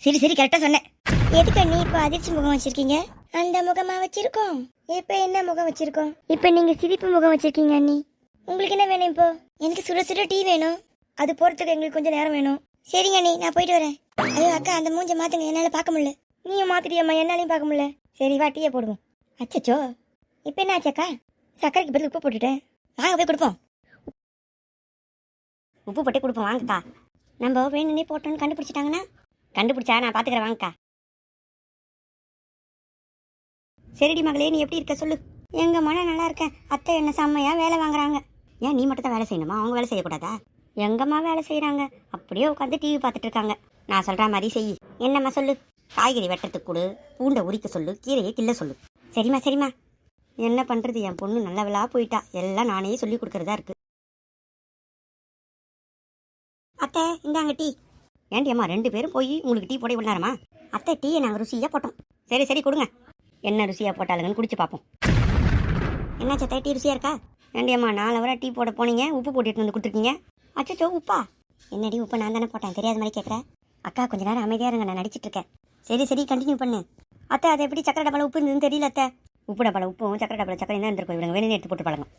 சரி சரி கரெக்டா சொன்னேன். எதுக்கு அண்ணி இப்ப அதிர்ச்சி முகம் வச்சிருக்கீங்க? அந்த முகமா வச்சிருக்கோம். இப்ப என்ன முகம் வச்சிருக்கோம்? இப்ப நீங்க சிரிப்பு முகம் வச்சிருக்கீங்க அண்ணி. உங்களுக்கு என்ன வேணும் இப்போ? எனக்கு சுட சுட டீ வேணும். அது போறதுக்கு எங்களுக்கு கொஞ்சம் நேரம் வேணும். சரிங்க அண்ணி, நான் போயிட்டு வரேன். ஐயோ அக்கா, அந்த மூஞ்ச மாத்துங்க, என்னால பார்க்க முடியல. நீயும் மாத்திட்டியம்மா, என்னாலையும் பார்க்க முடியல. சரி வா, டீயை போடுவோம். அச்சச்சோ, இப்ப என்ன ஆச்சாக்கா? சக்கரைக்கு பதில் உப்பு போட்டுட்டேன். வாங்க போய் கொடுப்போம். உப்பு போட்டு கொடுப்போம் வாங்கக்கா. நம்ம வேணும்னே போட்டோன்னு கண்டுபிடிச்சிட்டாங்கன்னா கண்டுபிடிச்சா நான் பாத்துக்கிறேன் வாங்கக்கா. சரிடி மகளே, நீ எப்படி இருக்க சொல்லு. எங்க மன நல்லா இருக்கேன். அத்தை என்ன செம்மையா வேலை வாங்குறாங்க. ஏன் நீ மட்டும் தான் வேலை செய்யணுமா? அவங்க வேலை செய்யக்கூடாதா? எங்கம்மா வேலை செய்யறாங்க, அப்படியே உட்காந்து டிவி பார்த்துட்டு இருக்காங்க. நான் சொல்ற மாதிரி செய். என்னம்மா சொல்லு. காய்கறி வெட்டுறதுக்கு கொடு, பூண்டை உரிக்க சொல்லு, கீரையை கிள்ள சொல்லு. சரிம்மா சரிம்மா. என்ன பண்றது, என் பொண்ணு நல்லவளா போயிட்டா. எல்லாம் நானே சொல்லி கொடுக்கறதா இருக்கு. அத்தை இந்தாங்க டீ. ஏன்டி அம்மா 2 பேரும் போய் உங்களுக்கு டீ போட விடாரமா? அத்தை டீயை நாங்கள் ருசியாக போட்டோம். சரி சரி கொடுங்க. என்ன ருசியாக போட்டாலுங்கன்னு குடிச்சு பார்ப்போம். என்னாச்சா டீ ருசியாக இருக்கா? ஏன்டி அம்மா 4 ஹவராக டீ போட போனீங்க, உப்பு போட்டுட்டு வந்து கொடுத்துருக்கீங்க. அச்சோ உப்பா? என்னடி உப்பு நான் தானே போட்டேன், தெரியாத மாதிரி கேட்குறேன். அக்கா கொஞ்ச நேரம் அமைதியாக இருங்க, நான் நடிச்சிட்டு இருக்கேன். சரி சரி கண்டினியூ பண்ணு. அத்தை அது எப்படி சக்கரை டப்பால உப்பு இருந்ததுன்னு தெரியல அத்தை. உப்பு டப்பால உப்பும் சக்கரை டப்பால சக்கரை தான் இருந்திருக்கும். இவங்க வேணும்னு எடுத்து போட்டு பழகும்.